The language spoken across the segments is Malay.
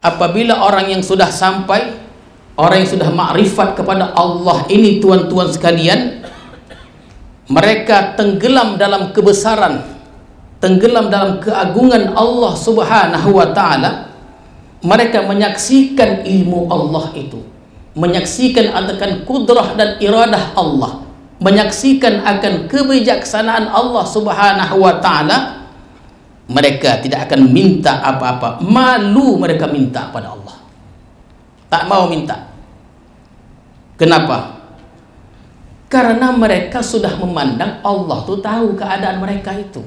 apabila orang yang sudah sampai, orang yang sudah makrifat kepada Allah ini, tuan-tuan sekalian, mereka tenggelam dalam kebesaran, tenggelam dalam keagungan Allah Subhanahu wa ta'ala. Mereka menyaksikan ilmu Allah itu, menyaksikan akan kudrah dan iradah Allah, menyaksikan akan kebijaksanaan Allah Subhanahu wa ta'ala. Mereka tidak akan minta apa-apa, malu mereka minta pada Allah, tak mau minta. Kenapa? Karena mereka sudah memandang Allah tuh tahu keadaan mereka itu.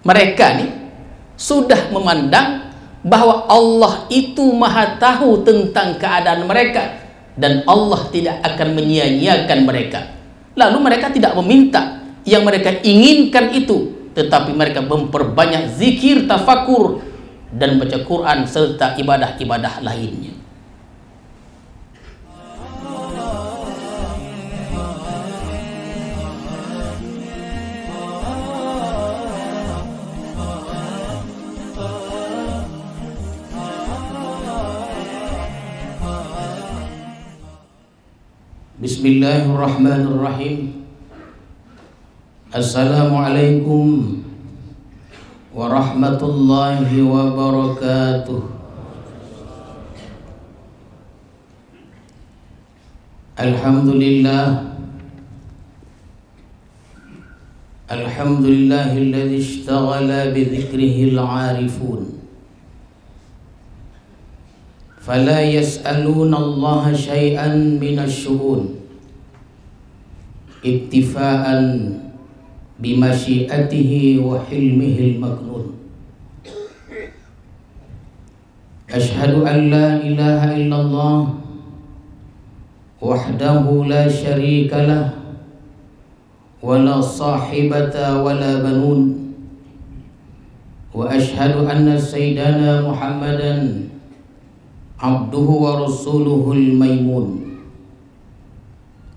Mereka nih sudah memandang bahwa Allah itu maha tahu tentang keadaan mereka, dan Allah tidak akan menyia-nyiakan mereka. Lalu mereka tidak meminta yang mereka inginkan itu, tetapi mereka memperbanyak zikir, tafakur, dan baca Quran serta ibadah-ibadah lainnya. Bismillahirrahmanirrahim. Assalamualaikum warahmatullahi wabarakatuh. Alhamdulillah, alhamdulillahilladzi ishtaghala bidzikrihi al-'arifun, fala yas'aluna Allah syai'an minasy-syu'un iktifa'an bimasyiatihi wa hilmihi al-maknun. Ashhadu an la ilaha illallah wahdahu la syarika lah wa la sahibata wa la banun, wa ashhadu anna sayyidana Muhammadan abduhu wa rasuluhu al-maymun.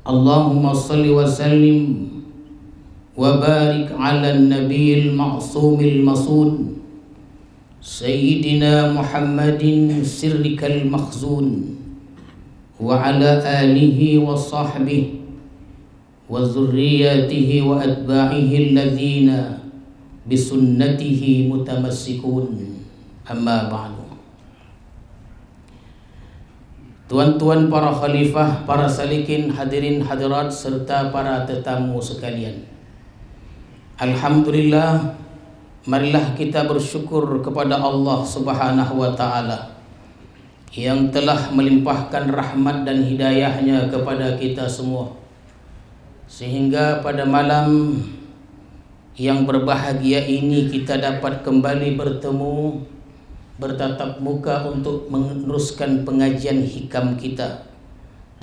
Allahumma salli wa sallim wa barik ala nabiyil ma'sumil masun sayyidina Muhammadin sirrikal makhzun wa ala alihi wa sahbihi wa zurriyatihi wa atba'ihi alladhina bisunnatihi mutamassikun. Amma ba'du. Tuan-tuan para khalifah, para salikin, hadirin hadirat serta para tetamu sekalian, alhamdulillah, marilah kita bersyukur kepada Allah Subhanahu wa ta'ala yang telah melimpahkan rahmat dan hidayahnya kepada kita semua, sehingga pada malam yang berbahagia ini kita dapat kembali bertemu, bertatap muka untuk meneruskan pengajian hikam kita.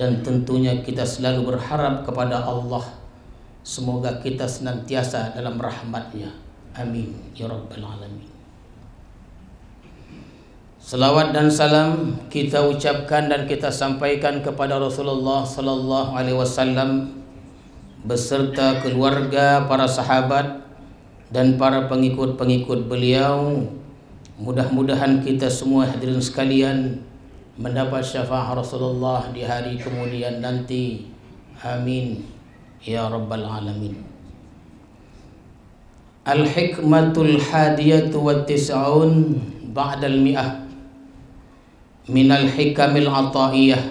Dan tentunya kita selalu berharap kepada Allah, semoga kita senantiasa dalam rahmat-Nya. Amin ya rabbal alamin. Salawat dan salam kita ucapkan dan kita sampaikan kepada Rasulullah sallallahu alaihi wasallam beserta keluarga, para sahabat dan para pengikut-pengikut beliau. Mudah-mudahan kita semua hadirin sekalian mendapat syafaat Rasulullah di hari kemudian nanti. Amin ya rabbal alamin. Al-hikmatul hadiyatu wa tis'un ba'dal mi'ah minal hikamil ata'iyah.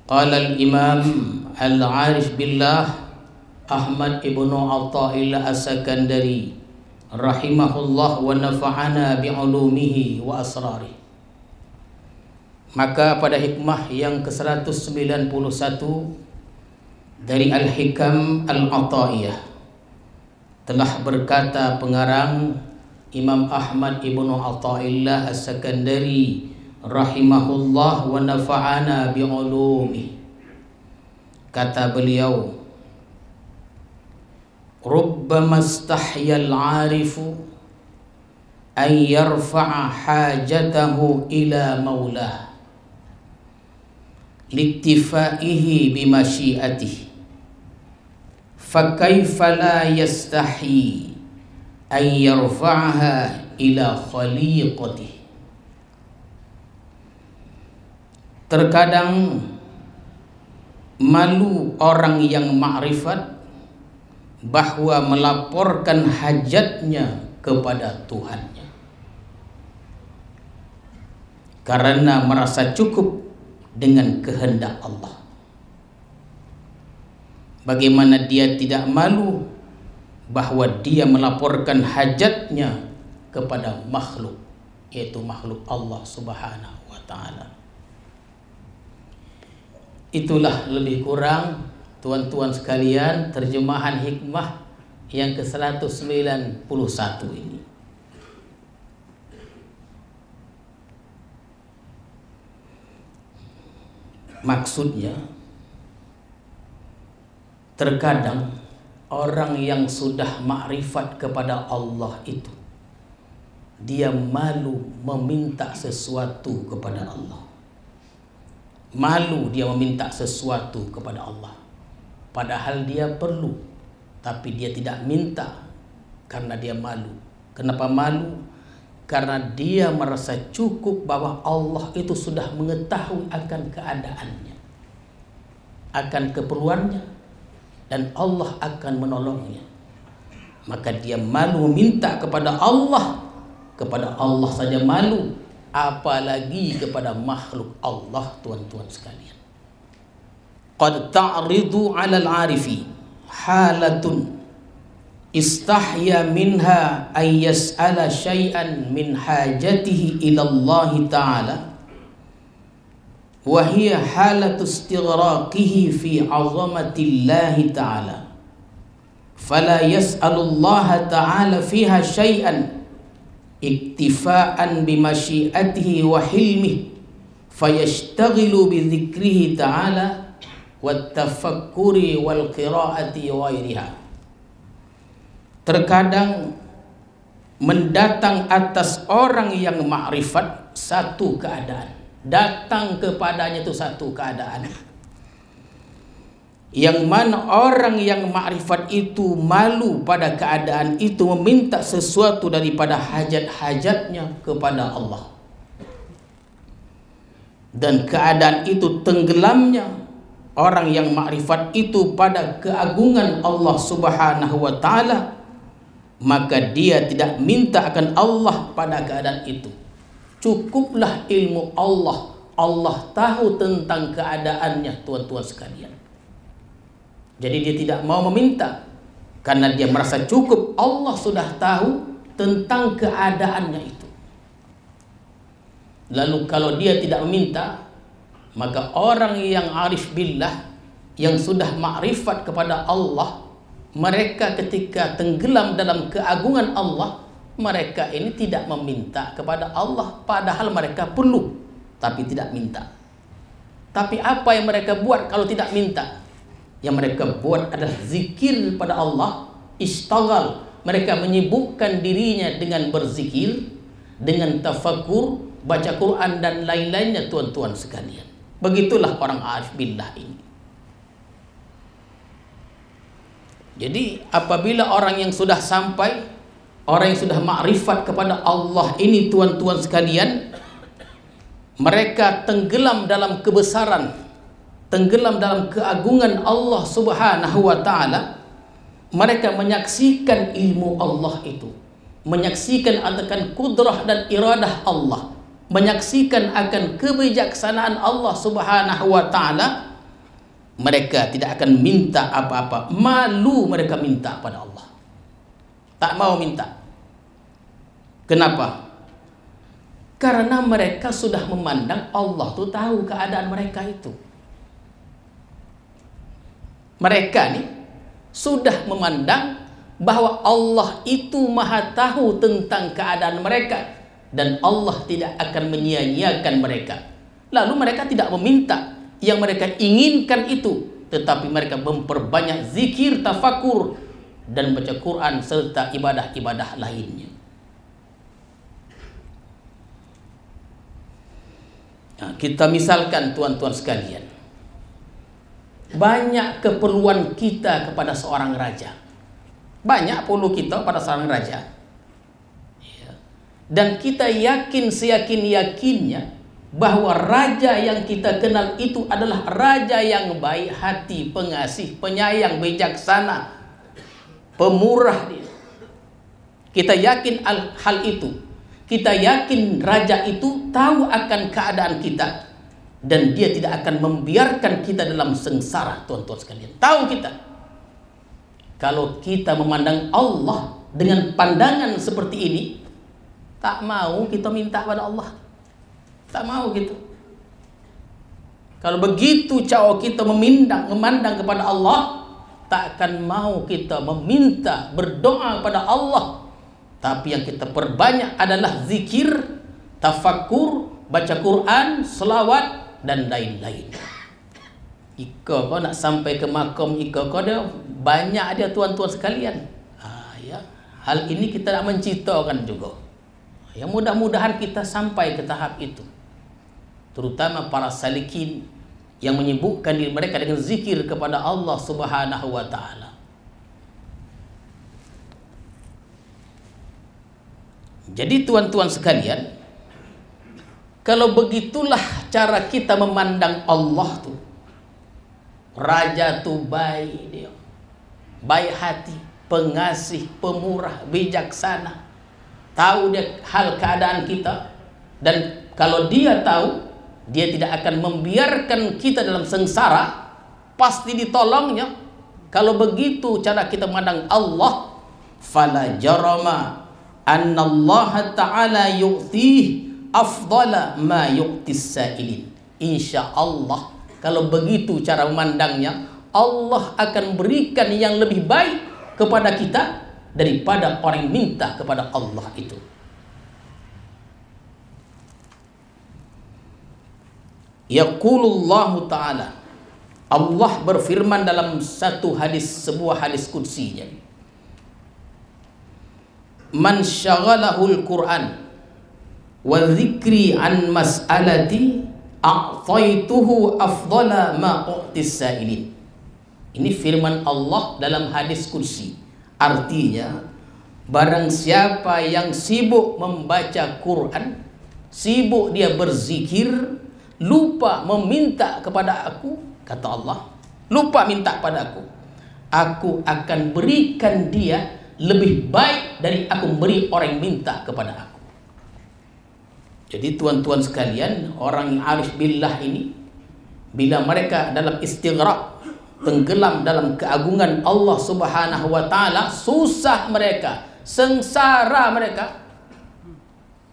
Qala al-imam al-arif billah Ahmad ibnu Atha'illah as-Sakandari rahimahullah wa nafa'ana bi'ulumihi wa asrarih. Maka pada hikmah yang ke-191 dari Al-Hikam Al-Ata'iyah telah berkata pengarang Imam Ahmad ibnu Atha'illah as-Sakandari rahimahullah wa nafa'ana bi'ulumihi. Kata beliau, rubbama istahyal 'arifu an yarfa'a hajatahu ila maulah liktifaihi bimasyiatihi fa kaifa la yastahi ay yarfa'aha ila khaliqatih. Terkadang malu orang yang ma'rifat bahwa melaporkan hajatnya kepada Tuhannya karena merasa cukup dengan kehendak Allah. Bagaimana dia tidak malu bahwa dia melaporkan hajatnya kepada makhluk, yaitu makhluk Allah Subhanahu wa ta'ala. Itulah lebih kurang, tuan-tuan sekalian, terjemahan hikmah yang ke-191 ini. Maksudnya, terkadang orang yang sudah makrifat kepada Allah itu, dia malu meminta sesuatu kepada Allah. Malu dia meminta sesuatu kepada Allah, padahal dia perlu, tapi dia tidak minta karena dia malu. Kenapa malu? Karena dia merasa cukup bahwa Allah itu sudah mengetahui akan keadaannya, akan keperluannya, dan Allah akan menolongnya. Maka dia malu meminta kepada Allah saja malu, apalagi kepada makhluk Allah, tuan-tuan sekalian. Qad ta'ridu 'alal 'arifi halatun istahya minha ay yas'ala syai'an min hajatihi ila Allah ta'ala wa hiya halatu istighraqihi fi 'azamatillahi ta'ala fala yas'alu Allah ta'ala fiha syai'an iktifa'an bimasyiatihi wa hilmihi fayashtaghilu bi dzikrihi ta'ala wat tafakkuri wal qiraati wa ghairiha. Terkadang mendatang atas orang yang makrifat satu keadaan, datang kepadanya itu satu keadaan yang mana orang yang makrifat itu malu pada keadaan itu, meminta sesuatu daripada hajat-hajatnya kepada Allah, dan keadaan itu tenggelamnya orang yang makrifat itu pada keagungan Allah Subhanahu wa ta'ala, maka dia tidak minta akan Allah pada keadaan itu. Cukuplah ilmu Allah, Allah tahu tentang keadaannya, tuan-tuan sekalian. Jadi dia tidak mau meminta karena dia merasa cukup, Allah sudah tahu tentang keadaannya itu. Lalu kalau dia tidak meminta, maka orang yang arif billah, yang sudah makrifat kepada Allah, mereka ketika tenggelam dalam keagungan Allah, mereka ini tidak meminta kepada Allah, padahal mereka perlu, tapi tidak minta. Tapi apa yang mereka buat kalau tidak minta? Yang mereka buat adalah zikir pada Allah, istaghal. Mereka menyibukkan dirinya dengan berzikir, dengan tafakur, baca Quran dan lain-lainnya, tuan-tuan sekalian. Begitulah orang arif billah ini. Jadi apabila orang yang sudah sampai, orang yang sudah makrifat kepada Allah ini, tuan-tuan sekalian, mereka tenggelam dalam kebesaran, tenggelam dalam keagungan Allah Subhanahu wa ta'ala. Mereka menyaksikan ilmu Allah itu, menyaksikan akan kudrah dan iradah Allah, menyaksikan akan kebijaksanaan Allah Subhanahu wa ta'ala. Mereka tidak akan minta apa-apa, malu mereka minta pada Allah, tak mau minta. Kenapa? Karena mereka sudah memandang Allah tuh tahu keadaan mereka itu. Mereka nih sudah memandang bahwa Allah itu maha tahu tentang keadaan mereka, dan Allah tidak akan menyia-nyiakan mereka. Lalu mereka tidak meminta yang mereka inginkan itu, tetapi mereka memperbanyak zikir, tafakur, dan baca Quran serta ibadah-ibadah lainnya. Nah, kita misalkan, tuan-tuan sekalian, banyak keperluan kita kepada seorang raja. Banyak perlu kita pada seorang raja. dan kita yakin seyakin-yakinnya bahwa raja yang kita kenal itu adalah raja yang baik hati, pengasih, penyayang, bijaksana, pemurah dia. Kita yakin hal itu. Kita yakin raja itu tahu akan keadaan kita dan dia tidak akan membiarkan kita dalam sengsara, tuan-tuan sekalian. Tahu kita. Kalau kita memandang Allah dengan pandangan seperti ini, tak mau kita minta pada Allah. Tak mau gitu. Kalau begitu cara kita memandang kepada Allah, tak akan mau kita meminta, berdoa kepada Allah. Tapi yang kita perbanyak adalah zikir, tafakkur, baca Quran, selawat, dan lain-lain. Ika kau nak sampai ke makam ika kau dia banyak dia, tuan-tuan sekalian. Ya. Hal ini kita nak menciptakan juga. Ya, mudah-mudahan kita sampai ke tahap itu. Terutama para salikin yang menyibukkan diri mereka dengan zikir kepada Allah Subhanahu wa taala. Jadi tuan-tuan sekalian, kalau begitulah cara kita memandang Allah tuh. Raja tuh baik dia. Baik hati, pengasih, pemurah, bijaksana. Tahu dia hal keadaan kita, dan kalau dia tahu, dia tidak akan membiarkan kita dalam sengsara, pasti ditolongnya. Kalau begitu cara kita memandang Allah, fala jarama annallaha ta'ala yu'tih afdala ma yu'tis sa'ilin. Insya Allah, kalau begitu cara memandangnya, Allah akan berikan yang lebih baik kepada kita daripada orang yang minta kepada Allah itu. Yaqulullahu ta'ala, Allah berfirman dalam satu hadis, sebuah hadis qudsinya, man syaghalahul Qur'an wa dzikri an mas'alati a'taituhu afdala ma u'tis sa'ilin. Ini firman Allah dalam hadis qudsi. Artinya, barang siapa yang sibuk membaca Quran, sibuk dia berzikir, lupa meminta kepada aku, kata Allah, lupa minta kepada aku akan berikan dia lebih baik dari aku beri orang yang minta kepada aku. Jadi tuan-tuan sekalian, orang yang arif billah ini, bila mereka dalam istighraq, tenggelam dalam keagungan Allah Subhanahu wa taala, susah mereka, sengsara mereka,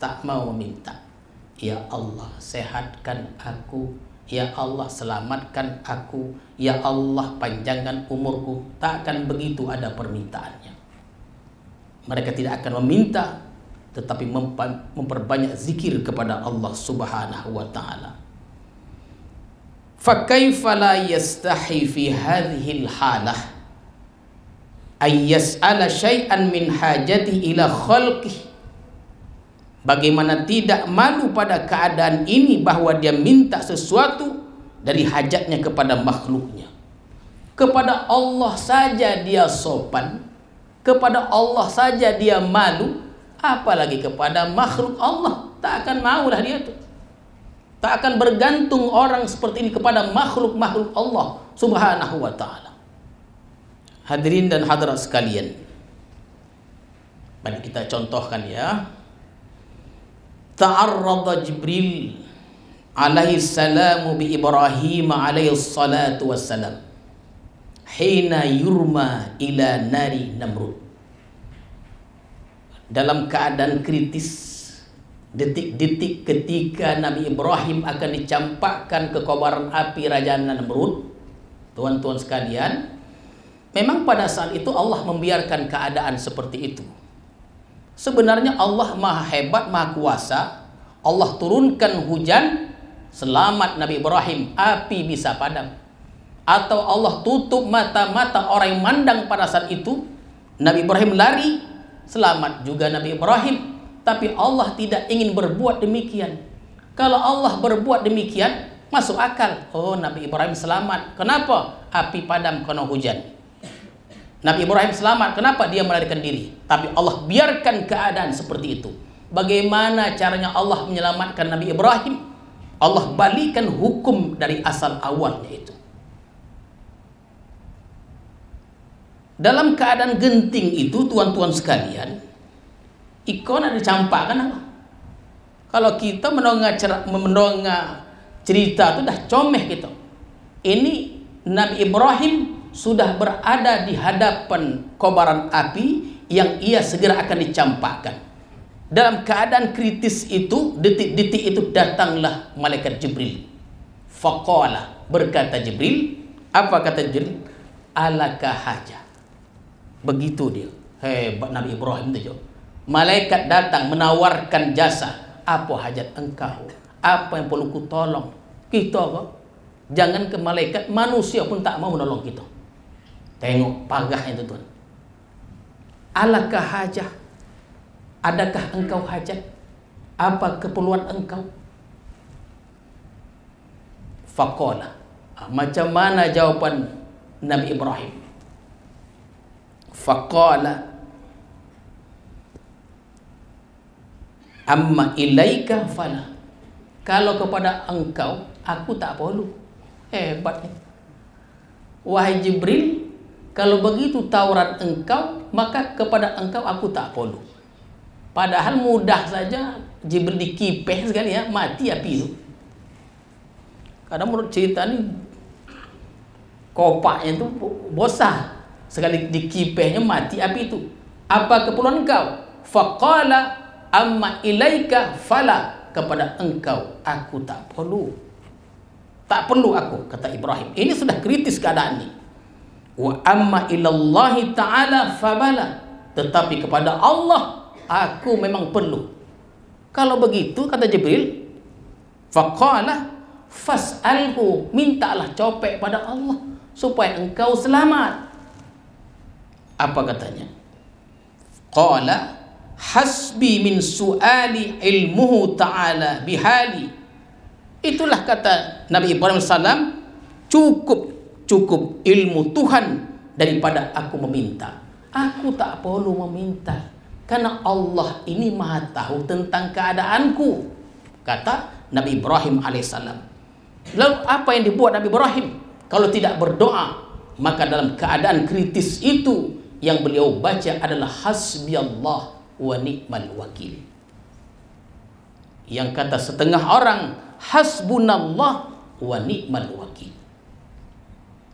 tak mau meminta, ya Allah sehatkan aku, ya Allah selamatkan aku, ya Allah panjangkan umurku. Tak akan begitu ada permintaannya. Mereka tidak akan meminta, tetapi memperbanyak zikir kepada Allah Subhanahu wa taala. Fa kaifa la yastahi fi hadhihi al-halah ay yas'ala syai'an min hajati ila khalqihi. Bagaimana tidak malu pada keadaan ini bahwa dia minta sesuatu dari hajatnya kepada makhluknya. Kepada Allah saja dia sopan, kepada Allah saja dia malu, apalagi kepada makhluk Allah. Tak akan maulah dia tuh. Tak akan bergantung orang seperti ini kepada makhluk-makhluk Allah Subhanahu wa ta'ala. Hadirin dan hadirat sekalian, mari kita contohkan ya. Ta'arrada Jibril alaihi salamu bi Ibrahim alaihi salatu wassalam hina yurma ila nari Namrud. Dalam keadaan kritis, detik-detik ketika Nabi Ibrahim akan dicampakkan ke kobaran api Raja Namrud, tuan-tuan sekalian, memang pada saat itu Allah membiarkan keadaan seperti itu. Sebenarnya Allah maha hebat, maha kuasa. Allah turunkan hujan, selamat Nabi Ibrahim, api bisa padam. Atau Allah tutup mata-mata orang yang mandang pada saat itu, Nabi Ibrahim lari, selamat juga Nabi Ibrahim. Tapi Allah tidak ingin berbuat demikian. Kalau Allah berbuat demikian, masuk akal. Oh, Nabi Ibrahim selamat. Kenapa? Api padam karena hujan. Nabi Ibrahim selamat. Kenapa? Dia melarikan diri. Tapi Allah biarkan keadaan seperti itu. bagaimana caranya Allah menyelamatkan Nabi Ibrahim. Allah balikan hukum dari asal awalnya itu. Dalam keadaan genting itu, tuan-tuan sekalian, ikon ada dicampakkan apa? Kalau kita mendengar cerita itu dah comeh gitu. Ini Nabi Ibrahim sudah berada di hadapan kobaran api yang ia segera akan dicampakkan. Dalam keadaan kritis itu, detik-detik itu datanglah malaikat Jibril. Faqala, berkata Jibril, apa kata Jibril? Alaka haja. Begitu dia. Hebat Nabi Ibrahim itu. Malaikat datang menawarkan jasa. Apa hajat engkau? Apa yang perlu ku tolong? Kita kok jangan ke malaikat, manusia pun tak mau menolong kita. Tengok pagah itu tuan. Alaka hajah, adakah engkau hajat? Apa keperluan engkau? Faqala, macam mana jawaban Nabi Ibrahim? Faqala, amma ilaika fala. Kalau kepada engkau, aku tak perlu. Hebatnya. Wahai Jibril, kalau begitu tawaran engkau, maka kepada engkau aku tak perlu. Padahal mudah saja Jibril dikipeh sekali ya, mati api itu. Kadang menurut cerita ini, kopaknya itu bosah. Sekali dikipehnya mati api itu. Apa keperluan engkau? Faqala amma ilaika fala. Kepada engkau aku tak perlu. Tak perlu aku, kata Ibrahim. Ini sudah kritis keadaan ini. Wa amma ilallahi ta'ala fabala. Tetapi kepada Allah aku memang perlu. Kalau begitu kata Jibril, faqala fas'alhu, mintalah copek pada Allah supaya engkau selamat. Apa katanya? Qala hasbi min su'ali ilmuhu ta'ala bihali. Itulah kata Nabi Ibrahim salam, cukup ilmu Tuhan daripada aku meminta. Aku tak perlu meminta karena Allah ini maha tahu tentang keadaanku, kata Nabi Ibrahim alaihissalam. Lalu apa yang dibuat Nabi Ibrahim? Kalau tidak berdoa, maka dalam keadaan kritis itu yang beliau baca adalah hasbiyallah wa ni'mal wakil. Yang kata setengah orang, hasbunallah wa ni'mal wakil.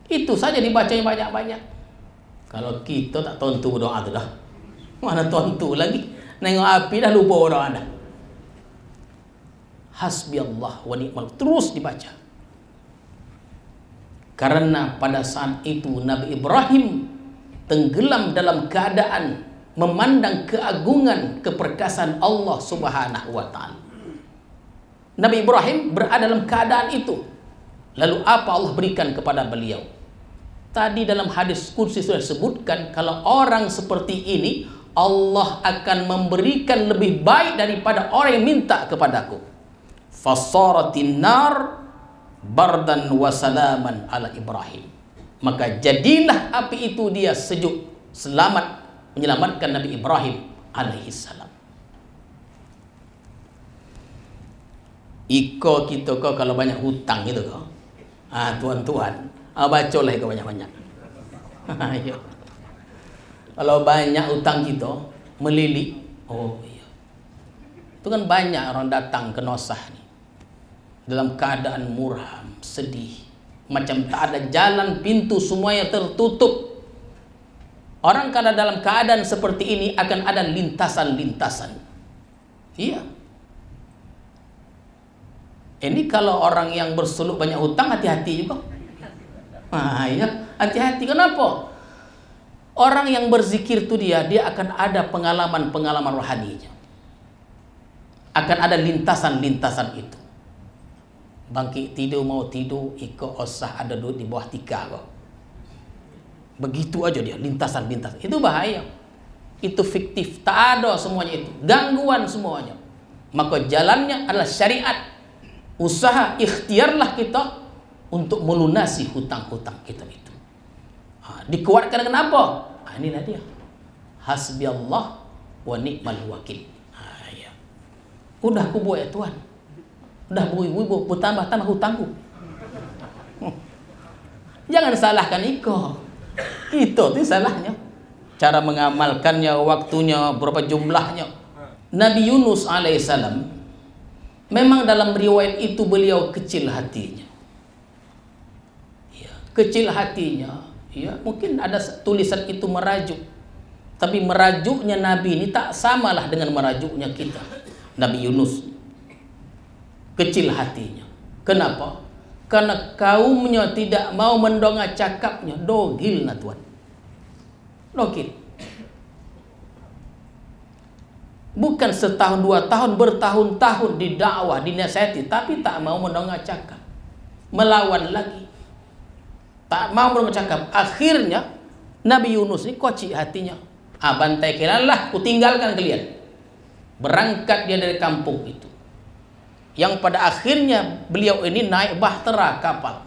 Itu saja dibacanya banyak-banyak. Kalau kita tak tontu berdoa tu dah. Mana tontu lagi? Nengok api dah lupa berdoa dah. Hasbiyallah wa ni'mal, terus dibaca. Karena pada saat itu Nabi Ibrahim tenggelam dalam keadaan memandang keagungan keperkasaan Allah Subhanahu wa taala. Nabi Ibrahim berada dalam keadaan itu. Lalu apa Allah berikan kepada beliau? Tadi dalam hadis qudsi sudah disebutkan, kalau orang seperti ini Allah akan memberikan lebih baik daripada orang yang minta kepadaku. Fasaratin nar bardan wa salaman ala Ibrahim. Maka jadilah api itu dia sejuk, selamat, menyelamatkan Nabi Ibrahim alaihissalam. Iko kita kau kalau banyak hutang gitu kau. Tuan-tuan, bacalah kau banyak-banyak. Ayo. Kalau banyak hutang kita melilit, oh iya. Itu kan banyak orang datang ke Nosah nih. Dalam keadaan muram, sedih, macam tak ada jalan, pintu semuanya tertutup. Orang karena dalam keadaan seperti ini akan ada lintasan-lintasan. Iya. Ini kalau orang yang bersuluk banyak hutang, hati-hati juga. Ya, hati-hati. Kenapa? Orang yang berzikir itu dia akan ada pengalaman-pengalaman rohaninya. Akan ada lintasan-lintasan itu. Bangkit tidur, mau tidur, ikut osah ada duit di bawah tikar kok. Begitu aja dia, lintasan-lintasan. Itu bahaya. Itu fiktif, tak ada semuanya itu. Gangguan semuanya. Maka jalannya adalah syariat. Usaha, ikhtiarlah kita untuk melunasi hutang-hutang kita itu. Dikuatkan dengan apa? Inilah dia. Hasbiyallah wa ni'mal wakil. Ya. Udah aku buat ya Tuhan. Udah bu tambah hutangku. Jangan salahkan Iko. Itu salahnya. Cara mengamalkannya, waktunya, berapa jumlahnya. Nabi Yunus alaihissalam, memang dalam riwayat itu beliau kecil hatinya. Ya, kecil hatinya. Ya, mungkin ada tulisan itu merajuk. Tapi merajuknya Nabi ini tak samalah dengan merajuknya kita. Nabi Yunus kecil hatinya. Kenapa? Karena kaumnya tidak mau mendongak cakapnya. Dogil na Tuhan. Dogil. Bukan setahun dua tahun, bertahun-tahun di dakwah, dinasihati, tapi tak mau mendongak cakap. Melawan lagi. Tak mau mendongak cakap. Akhirnya Nabi Yunus ini kocik hatinya. Bantai kalian lah, ku tinggalkan kalian. Berangkat dia dari kampung itu. Yang pada akhirnya beliau ini naik bahtera kapal.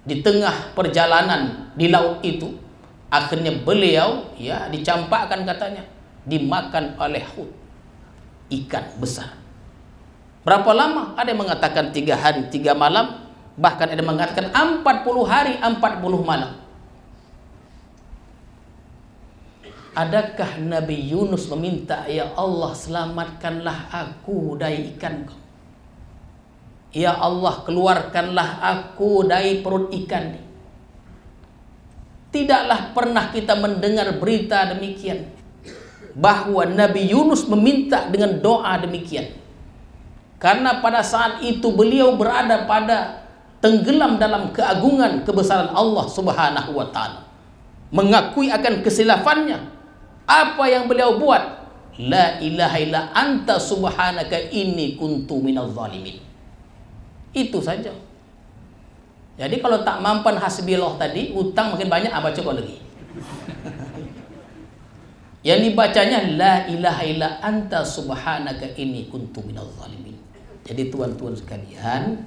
Di tengah perjalanan di laut itu, akhirnya beliau ya dicampakkan katanya, dimakan oleh hut, ikan besar. Berapa lama? Ada yang mengatakan 3 hari 3 malam, bahkan ada yang mengatakan 40 hari 40 malam. Adakah Nabi Yunus meminta, ya Allah selamatkanlah aku dari ikan kau. Ya Allah keluarkanlah aku dari perut ikan. Tidaklah pernah kita mendengar berita demikian, bahwa Nabi Yunus meminta dengan doa demikian. Karena pada saat itu beliau berada pada tenggelam dalam keagungan kebesaran Allah Subhanahu wa taala. Mengakui akan kesilafannya. Apa yang beliau buat? La ilaha illa anta subhanaka inni kuntu minadz zalimin. Itu saja. Jadi kalau tak mampan hasbillah tadi, utang makin banyak, baca kau lagi. Yang dibacanya la ilaha illa anta subhanaka inni kuntu minadz zalimin. Jadi tuan-tuan sekalian,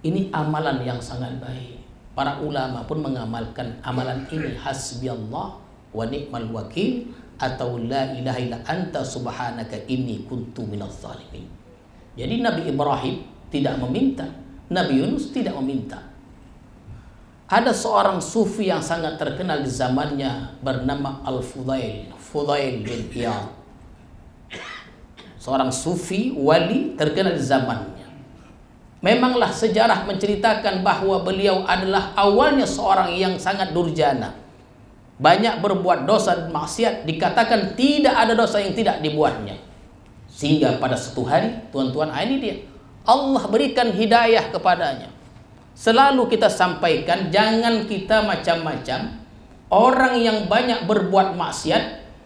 ini amalan yang sangat baik. Para ulama pun mengamalkan amalan ini, hasbiyallah wa ni'mal wakil, atau la ilaha illa anta subhanaka inni kuntu minadz zalimin. Jadi Nabi Ibrahim tidak meminta, Nabi Yunus tidak meminta. Ada seorang sufi yang sangat terkenal di zamannya bernama Fudail bin Iyad. Seorang sufi wali terkenal di zamannya. Memanglah sejarah menceritakan bahwa beliau adalah awalnya seorang yang sangat durjana. Banyak berbuat dosa dan maksiat, dikatakan tidak ada dosa yang tidak dibuatnya. Sehingga pada suatu hari, tuan-tuan, ini dia, Allah berikan hidayah kepadanya. Selalu kita sampaikan, jangan kita macam-macam. Orang yang banyak berbuat maksiat,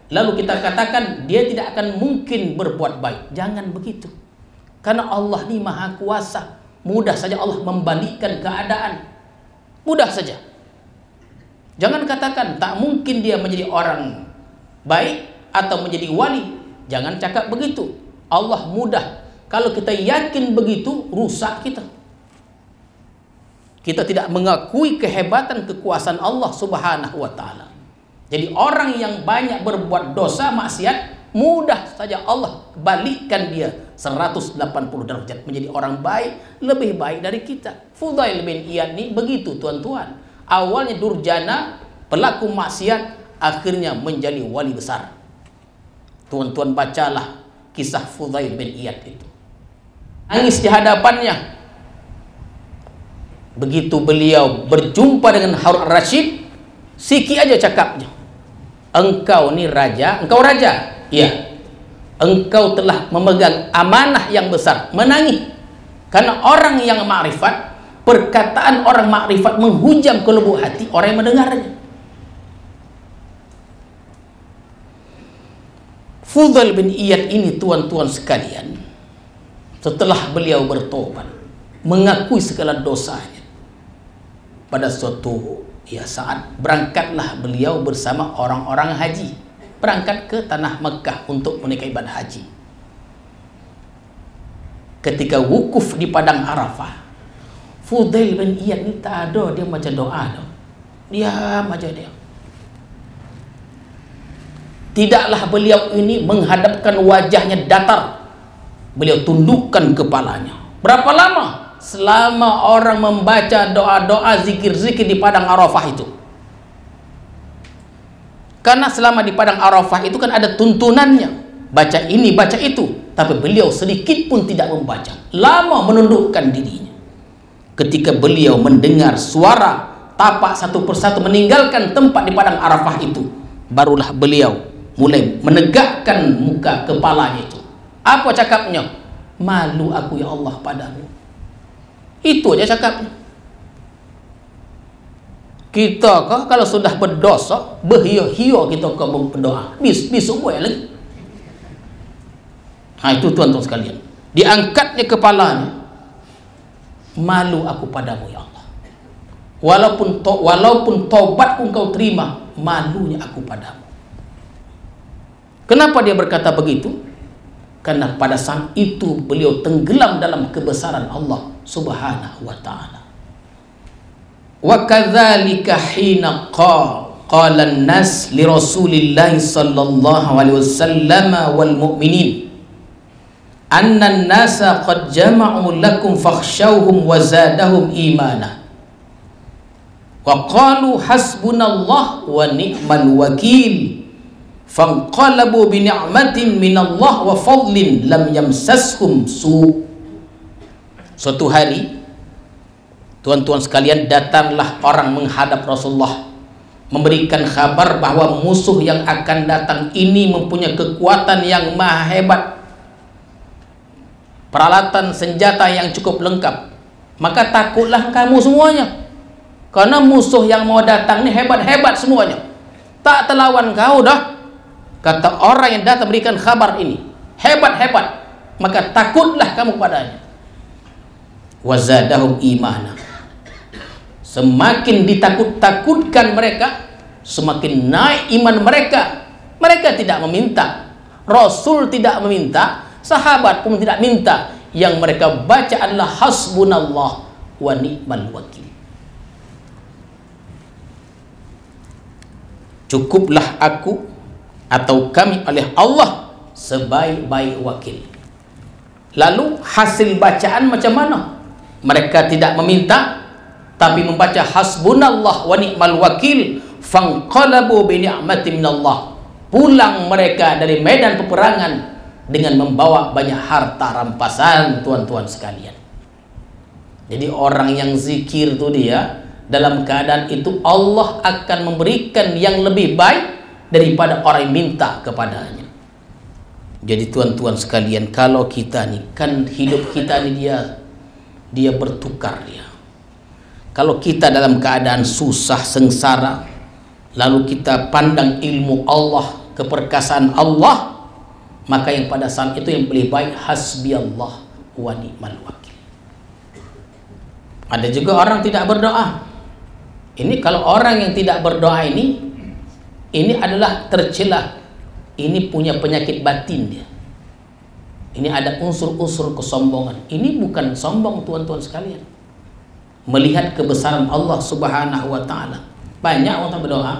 lalu kita katakan dia tidak akan mungkin berbuat baik. Jangan begitu. Karena Allah ini maha kuasa. Mudah saja Allah membalikkan keadaan. Mudah saja. Jangan katakan tak mungkin dia menjadi orang baik atau menjadi wali. Jangan cakap begitu. Allah mudah. Kalau kita yakin begitu, rusak kita. Kita tidak mengakui kehebatan kekuasaan Allah Subhanahu wa taala. Jadi orang yang banyak berbuat dosa maksiat, mudah saja Allah balikkan dia 180 derajat menjadi orang baik, lebih baik dari kita. Fudail bin Iyad ini begitu tuan-tuan. Awalnya durjana, pelaku maksiat, akhirnya menjadi wali besar. Tuan-tuan bacalah kisah Fudail bin Iyad itu. Nangis di hadapannya. Begitu beliau berjumpa dengan Harun Ar-Rasyid, siki aja cakapnya. Engkau ni raja, engkau raja. Ya. Engkau telah memegang amanah yang besar. Menangis. Karena orang yang makrifat, perkataan orang makrifat menghujam ke lubuk hati orang yang mendengarnya. Fudail bin Iyad ini tuan-tuan sekalian, setelah beliau bertobat, mengakui segala dosanya, pada suatu saat berangkatlah beliau bersama orang-orang haji, berangkat ke tanah Mekah untuk menunaikan ibadah haji. Ketika wukuf di padang Arafah, Fudail bin Iyad ini tak ada dia macam doa dah. Diam aja dia. Tidaklah beliau ini menghadapkan wajahnya datar. beliau tundukkan kepalanya. Berapa lama? Selama orang membaca doa-doa, zikir-zikir di padang Arafah itu. Karena selama di padang Arafah itu kan ada tuntunannya, baca ini, baca itu. Tapi beliau sedikit pun tidak membaca, lama menundukkan dirinya. Ketika beliau mendengar suara tapak satu persatu meninggalkan tempat di padang Arafah itu, barulah beliau mulai menegakkan muka kepalanya itu. Apa cakapnya? Malu aku ya Allah padamu. Itu aja cakapnya. Kita kah kalau sudah berdosa, berhio-hio kita kah berdoa, besok boleh lagi. Nah itu tuan-tuan sekalian, diangkatnya kepalanya, malu aku padamu ya Allah. Walaupun taubatku engkau terima, malunya aku padamu. Kenapa dia berkata begitu? Karena pada saat itu beliau tenggelam dalam kebesaran Allah Subhanahu wa ta'ala. Wa kadzalika hina qala an-nas li Rasulillah sallallahu alaihi wasallam wal mu'minin anna an-nasa qad jama'u lakum fakhshawhum wa zadahum imana wa qalu hasbunallah wa ni'mal wakil fanqalabu bi ni'matin minallah wa fadlin lam yamsashum su. Suatu hari, tuan-tuan sekalian, datanglah orang menghadap Rasulullah memberikan kabar bahwa musuh yang akan datang ini mempunyai kekuatan yang maha hebat, peralatan senjata yang cukup lengkap. Maka takutlah kamu semuanya, karena musuh yang mau datang ini hebat-hebat semuanya, tak terlawan kau dah. Kata orang yang datang berikan kabar ini, hebat-hebat, maka takutlah kamu padanya. Wazadahum imana, semakin ditakut-takutkan mereka, semakin naik iman mereka. Mereka tidak meminta, Rasul tidak meminta, sahabat pun tidak minta. Yang mereka baca adalah hasbunallah wa ni'mal wakil. Cukuplah aku atau kami oleh Allah sebaik-baik wakil. Lalu hasil bacaan macam mana? Mereka tidak meminta, tapi membaca hasbunallah wa ni'mal wakil, fanqalabu bi ni'matin minallah. Pulang mereka dari medan peperangan dengan membawa banyak harta rampasan, tuan-tuan sekalian. Jadi orang yang zikir itu dia dalam keadaan itu Allah akan memberikan yang lebih baik daripada orang yang minta kepadanya. Jadi tuan-tuan sekalian, kalau kita nih kan hidup kita nih dia bertukar ya. Kalau kita dalam keadaan susah, sengsara, lalu kita pandang ilmu Allah, keperkasaan Allah, maka yang pada saat itu yang paling baik hasbi Allah wa ni'mal wakil. Ada juga orang tidak berdoa. Ini kalau orang yang tidak berdoa ini adalah tercela, ini punya penyakit batin dia. Ini ada unsur-unsur kesombongan. Ini bukan sombong tuan-tuan sekalian. Melihat kebesaran Allah Subhanahu wa ta'ala. Banyak orang tak berdoa,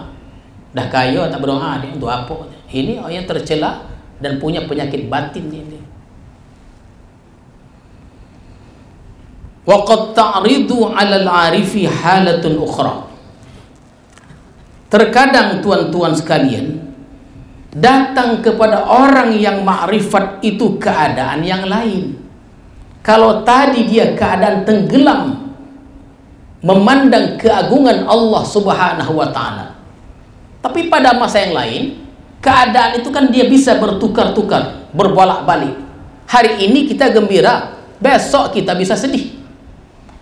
dah kaya tak berdoa, dia untuk apa? Ini orang yang tercela dan punya penyakit batin dia. Wa qad ta'ridu 'alal 'arifi halatun ukhra. Terkadang tuan-tuan sekalian, datang kepada orang yang ma'rifat itu keadaan yang lain. Kalau tadi dia keadaan tenggelam memandang keagungan Allah Subhanahu wa ta'ala, tapi pada masa yang lain keadaan itu kan dia bisa bertukar-tukar, berbolak-balik. Hari ini kita gembira, besok kita bisa sedih.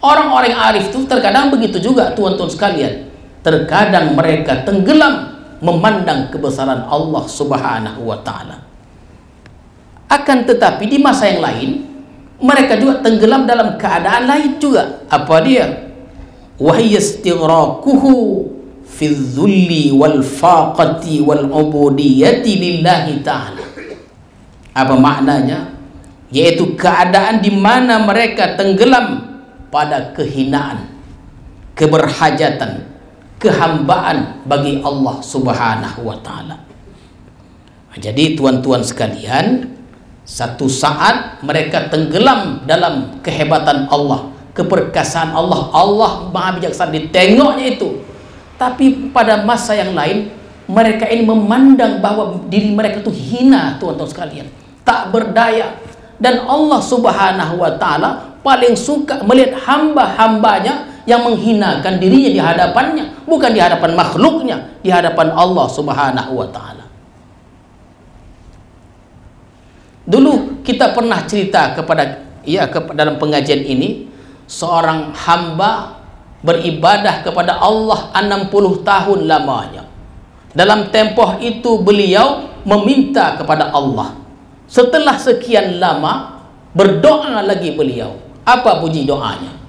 Orang-orang arif itu terkadang begitu juga tuan-tuan sekalian. Terkadang mereka tenggelam memandang kebesaran Allah Subhanahu wa ta'ala. Akan tetapi di masa yang lain mereka juga tenggelam dalam keadaan lain juga. Apa dia? Wahiyastighraquhu fi dzulli wal faqati wal ubudiyyati lillahi ta'ala. Apa maknanya? Yaitu keadaan di mana mereka tenggelam pada kehinaan, keberhajatan, kehambaan bagi Allah Subhanahu wa ta'ala. Jadi tuan-tuan sekalian, Satu saat mereka tenggelam dalam kehebatan Allah, keperkasaan Allah. Allah Maha Bijaksana, ditengoknya itu. Tapi pada masa yang lain, mereka ini memandang bahwa diri mereka itu hina, tuan-tuan sekalian, tak berdaya. Dan Allah Subhanahu wa Ta'ala paling suka melihat hamba-hambanya yang menghinakan dirinya di hadapannya, bukan di hadapan makhluknya, di hadapan Allah Subhanahu wa Ta'ala. Dulu kita pernah cerita dalam pengajian ini, seorang hamba beribadah kepada Allah 60 tahun lamanya. Dalam tempoh itu beliau meminta kepada Allah. Setelah sekian lama, berdoa lagi beliau. Apa bunyi doanya?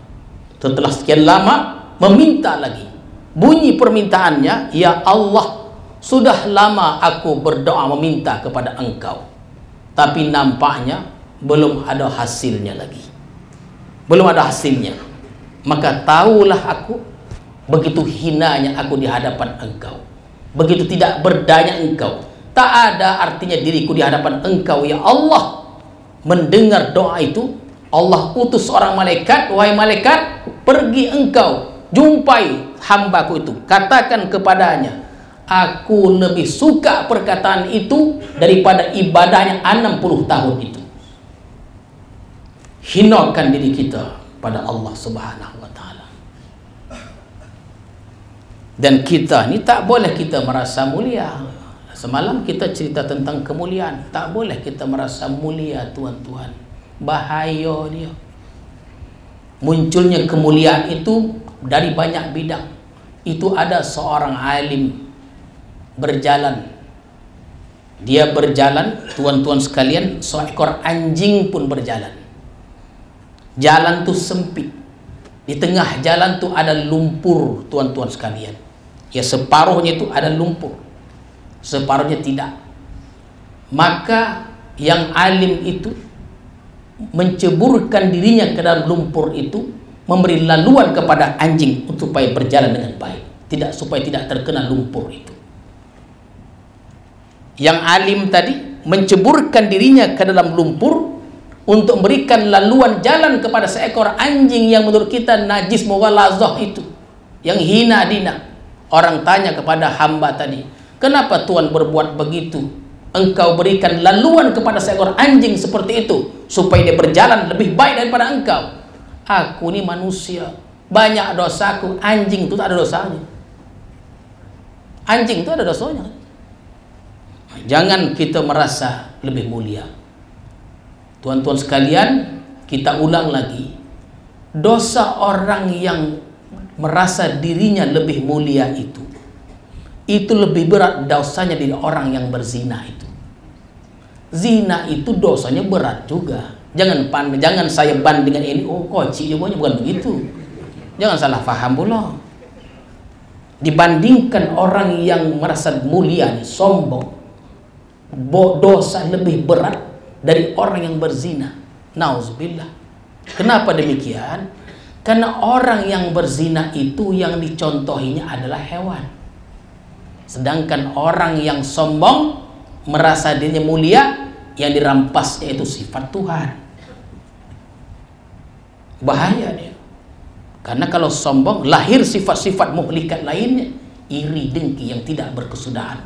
Setelah sekian lama, meminta lagi. Bunyi permintaannya, ya Allah, sudah lama aku berdoa meminta kepada Engkau, tapi nampaknya belum ada hasilnya lagi. Belum ada hasilnya. Maka tahulah aku, begitu hinanya aku di hadapan Engkau, begitu tidak berdaya Engkau, tak ada artinya diriku di hadapan Engkau, ya Allah. Mendengar doa itu, Allah utus seorang malaikat, wahai malaikat, pergi engkau, jumpai hambaku itu, katakan kepadanya, aku lebih suka perkataan itu daripada ibadahnya 60 tahun itu. Hinakan diri kita pada Allah Subhanahu wa Ta'ala. Dan kita ni tak boleh kita merasa mulia. Semalam kita cerita tentang kemuliaan. Tak boleh kita merasa mulia, tuan-tuan. Bahaya dia. Munculnya kemuliaan itu dari banyak bidang. Itu ada seorang alim berjalan. Dia berjalan, tuan-tuan sekalian, seekor anjing pun berjalan. Jalan tu sempit. Di tengah jalan tu ada lumpur, tuan-tuan sekalian. Ya, separuhnya itu ada lumpur, separuhnya tidak. Maka yang alim itu menceburkan dirinya ke dalam lumpur itu, memberi laluan kepada anjing supaya berjalan dengan baik, supaya tidak terkena lumpur itu. Yang alim tadi menceburkan dirinya ke dalam lumpur untuk memberikan laluan jalan kepada seekor anjing yang menurut kita najis mughalazah itu, yang hina dina. Orang tanya kepada hamba tadi, kenapa Tuhan berbuat begitu? Engkau berikan laluan kepada seekor anjing seperti itu supaya dia berjalan lebih baik daripada engkau. Aku ni manusia, banyak dosaku. Anjing itu tak ada dosanya. Anjing itu ada dosanya. Jangan kita merasa lebih mulia. Tuan-tuan sekalian, kita ulang lagi. Dosa orang yang merasa dirinya lebih mulia itu lebih berat dosanya dari orang yang berzina itu. Zina itu dosanya berat juga. Jangan saya bandingkan ini, oh kocik juga, bukan begitu. Jangan salah faham pula. Dibandingkan orang yang merasa mulia, sombong, dosa lebih berat dari orang yang berzina. Nauzubillah. Kenapa demikian? Karena orang yang berzina itu yang dicontohinya adalah hewan. Sedangkan orang yang sombong, merasa dirinya mulia, yang dirampasnya itu sifat Tuhan. Bahaya dia. Karena kalau sombong, lahir sifat-sifat muhlikat lainnya. Iri, dengki yang tidak berkesudahan.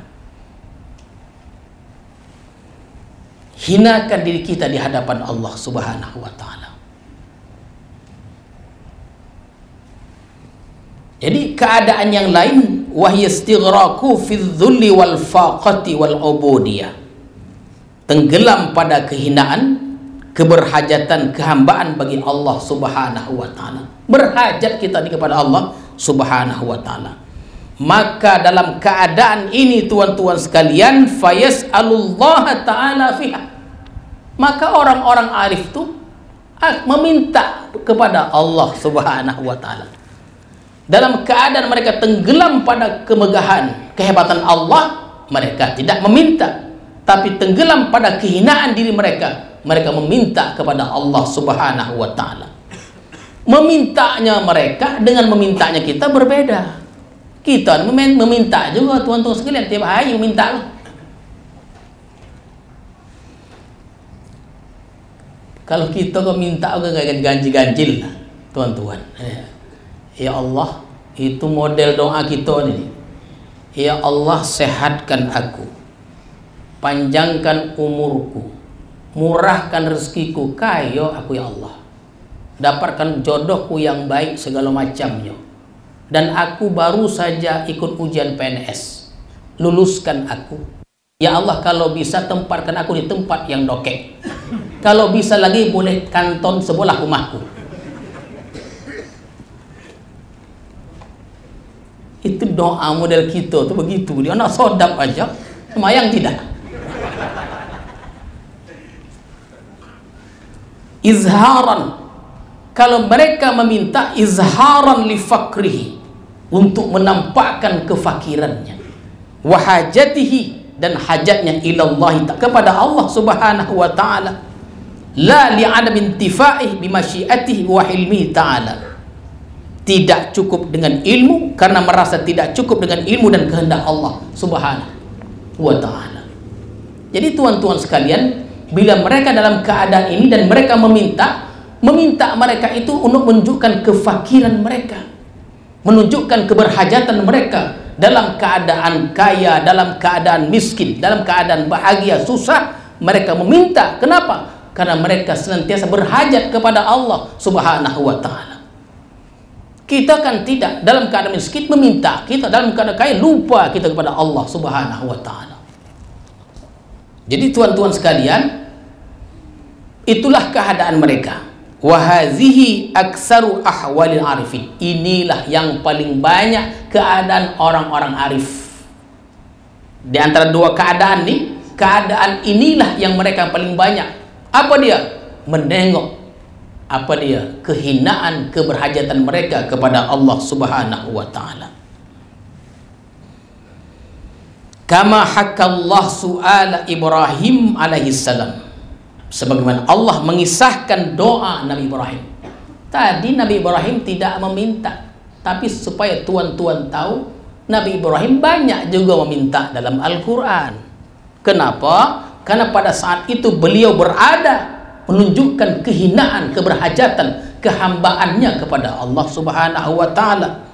Hinakan diri kita di hadapan Allah Subhanahu wa Ta'ala. Jadi keadaan yang lain, wahyastighraku fil dhulli wal faqati wal ubudiyah, tenggelam pada kehinaan, keberhajatan, kehambaan bagi Allah Subhanahu wa Ta'ala. Berhajat kita kepada Allah Subhanahu wa Ta'ala. Maka dalam keadaan ini, tuan-tuan sekalian, fayas'alullah ta'ala fiha, maka orang-orang arif itu meminta kepada Allah Subhanahu wa Ta'ala. Dalam keadaan mereka tenggelam pada kemegahan, kehebatan Allah, mereka tidak meminta, tapi tenggelam pada kehinaan diri mereka. Mereka meminta kepada Allah Subhanahu wa Ta'ala. Memintanya mereka dengan memintanya kita berbeda. Kita meminta juga, tuan-tuan sekalian, tiap hari meminta. Kalau kita kok minta agak ganjil-ganjil lah, tuan-tuan. Ya Allah, itu model doa kita ini. Ya Allah, sehatkan aku, panjangkan umurku, murahkan rezekiku, kaya aku ya Allah, dapatkan jodohku yang baik segala macamnya, dan aku baru saja ikut ujian PNS, luluskan aku ya Allah. Kalau bisa tempatkan aku di tempat yang dokek, kalau bisa lagi boleh kanton sebelah rumahku. Itu doa model kita tuh begitu. Dia nak sodap aja, semayang tidak. Izharan, kalau mereka meminta izharan li fakrihi, untuk menampakkan kefakirannya, wahajatihi, dan hajatnya ilallahi, kepada Allah subhanahu wa ta'ala, la li'adam intifa'ih bimasyiatihi wa hilmihi ta'ala. Tidak cukup dengan ilmu karena merasa tidak cukup dengan ilmu dan kehendak Allah subhanahu wa ta'ala. Jadi tuan-tuan sekalian, bila mereka dalam keadaan ini dan mereka meminta mereka itu untuk menunjukkan kefakiran mereka, menunjukkan keberhajatan mereka, dalam keadaan kaya, dalam keadaan miskin, dalam keadaan bahagia, susah, mereka meminta. Kenapa? Karena mereka senantiasa berhajat kepada Allah subhanahu wa ta'ala. Kita kan tidak, dalam keadaan miskin meminta, kita dalam keadaan kaya lupa kita kepada Allah subhanahu wa ta'ala. Jadi tuan-tuan sekalian, itulah keadaan mereka. Wahazihi aksaru ahwalil arifin, inilah yang paling banyak keadaan orang-orang arif. Di antara dua keadaan nih, keadaan inilah yang mereka paling banyak. Apa dia? Menengok apa dia? Kehinaan, keberhajatan mereka kepada Allah subhanahu wa ta'ala. Kama hakallah su'ala Ibrahim alaihissalam, sebagaimana Allah mengisahkan doa Nabi Ibrahim. Tadi Nabi Ibrahim tidak meminta, tapi supaya tuan-tuan tahu, Nabi Ibrahim banyak juga meminta dalam Al-Quran. Kenapa? Karena pada saat itu beliau berada menunjukkan kehinaan, keberhajatan, kehambaannya kepada Allah subhanahu wa ta'ala.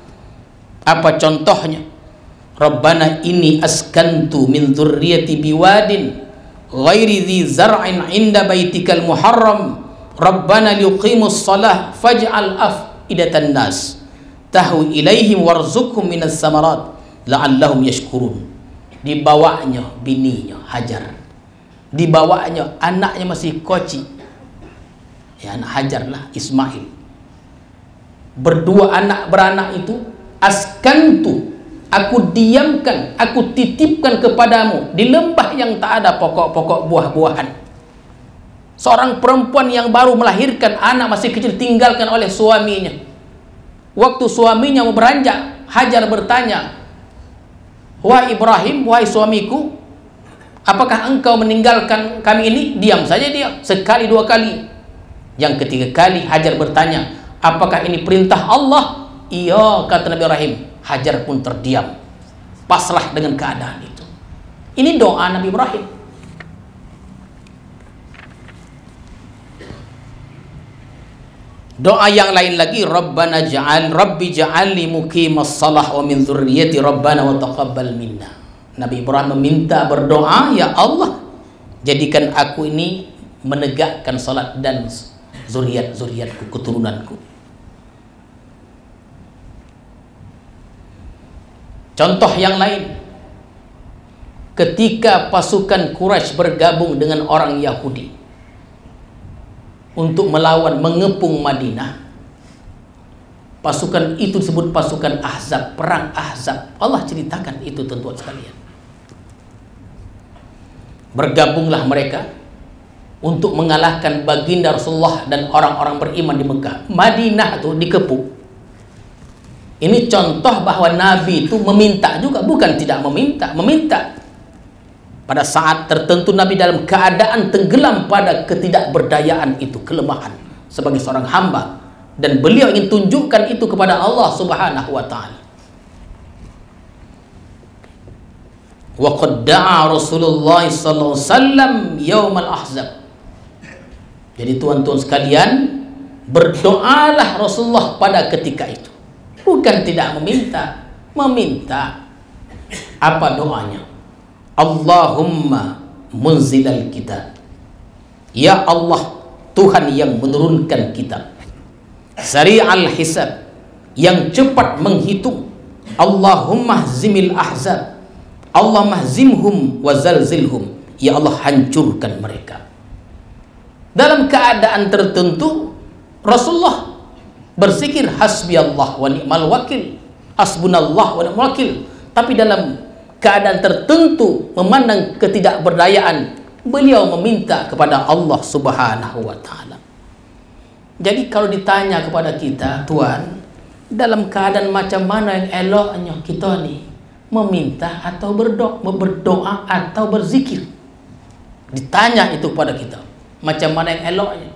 Apa contohnya? Rabbana inni askantu min dzurriyyati biwadin ghairi dzi zar'in 'inda baitikal muharram Rabbana liqimus shalah faj'al af'idatan nas tahwi ilaihim warzuqhum minas samarat la'allahum yashkurun. Dibawanya bininya Hajar, dibawanya anaknya masih kecil, ya anak Hajar lah, Ismail. Berdua anak beranak itu, askantu, aku diamkan, aku titipkan kepadamu di lembah yang tak ada pokok-pokok buah-buahan. Seorang perempuan yang baru melahirkan anak masih kecil tinggalkan oleh suaminya. Waktu suaminya mau beranjak, Hajar bertanya, wahai Ibrahim, wahai suamiku, apakah engkau meninggalkan kami ini? Diam saja dia, sekali dua kali. Yang ketiga kali Hajar bertanya, apakah ini perintah Allah? Iya, kata Nabi Ibrahim. Hajar pun terdiam, pasrah dengan keadaan itu. Ini doa Nabi Ibrahim. Doa yang lain lagi, Rabbana Rabbi ja'alni muqimas shalah wa min dzurriyyati Rabbana wa taqabbal minna. Nabi Ibrahim meminta, berdoa, ya Allah, jadikan aku ini menegakkan salat dan zuriat-zuriatku, keturunanku. Contoh yang lain, ketika pasukan Quraisy bergabung dengan orang Yahudi untuk melawan, mengepung Madinah, pasukan itu disebut pasukan Ahzab, perang Ahzab. Allah ceritakan itu tuan-tuan sekalian. Bergabunglah mereka untuk mengalahkan baginda Rasulullah dan orang-orang beriman di Mekah. Madinah itu dikepung. Ini contoh bahwa Nabi itu meminta juga, bukan tidak meminta, meminta. Pada saat tertentu Nabi dalam keadaan tenggelam pada ketidakberdayaan itu, kelemahan sebagai seorang hamba, dan beliau ingin tunjukkan itu kepada Allah subhanahu wa ta'ala. Wa qad da'a Rasulullah sallallahu alaihi wasallam yaumal ahzab. Jadi tuan-tuan sekalian, berdoalah Rasulullah pada ketika itu. Bukan tidak meminta, meminta. Apa doanya? Allahumma munzilal kitab. Ya Allah, Tuhan yang menurunkan kitab. Sari'al hisab, yang cepat menghitung. Allahumma hzimil ahzab. Allahumma hzimhum wa zalzilhum. Ya Allah, hancurkan mereka. Dalam keadaan tertentu Rasulullah berzikir hasbiyallah wa ni'mal wakil, hasbunallah wa ni'mal wakil. Tapi dalam keadaan tertentu, memandang ketidakberdayaan, beliau meminta kepada Allah Subhanahu wa ta'ala. Jadi kalau ditanya kepada kita, Tuan, dalam keadaan macam mana yang eloknya kita ni meminta atau berdoa atau berzikir? Ditanya itu kepada kita, macam mana yang eloknya?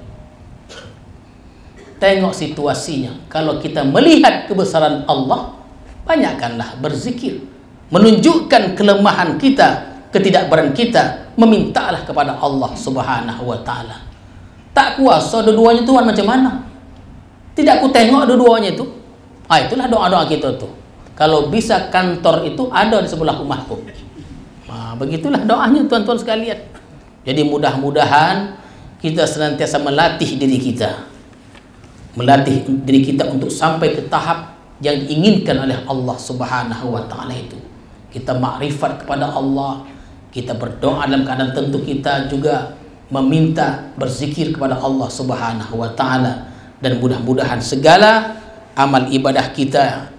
Tengok situasinya. Kalau kita melihat kebesaran Allah, banyakkanlah berzikir, menunjukkan kelemahan kita, ketidakberdayaan kita, memintalah kepada Allah Subhanahu wa ta'ala. Tak kuasa dua-duanya Tuhan macam mana? Tidak aku tengok dua-duanya itu. Itulah doa-doa kita tuh. Kalau bisa kantor itu ada di sebelah rumahku. Begitulah doanya tuan-tuan sekalian. Jadi mudah-mudahan kita senantiasa melatih diri kita. Melatih diri kita untuk sampai ke tahap yang diinginkan oleh Allah Subhanahu wa ta'ala itu. Kita makrifat kepada Allah, kita berdoa dalam keadaan tentu, kita juga meminta, berzikir kepada Allah Subhanahu wa ta'ala. Dan mudah-mudahan segala amal ibadah kita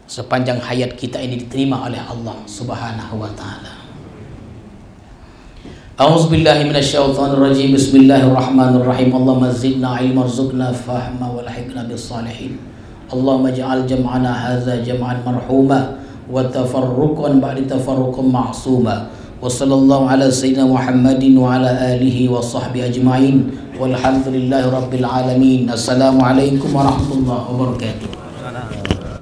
sepanjang hayat kita ini diterima oleh Allah Subhanahu wa ta'ala. A'udzubillahi minasyaitonirrajim. Bismillahirrahmanirrahim. Allahumma zidna ilma warzuqna fahma walhiqna bis-salihin. Allahumma ij'al jam'ana hadza jam'an marhuma wa tafarruqan ba'da tafarruqin ma'suma. Wa sallallahu ala sayyidina Muhammadin wa ala alihi wa sahbihi ajma'in. Walhamdulillahi rabbil alamin. Assalamualaikum warahmatullahi wabarakatuh.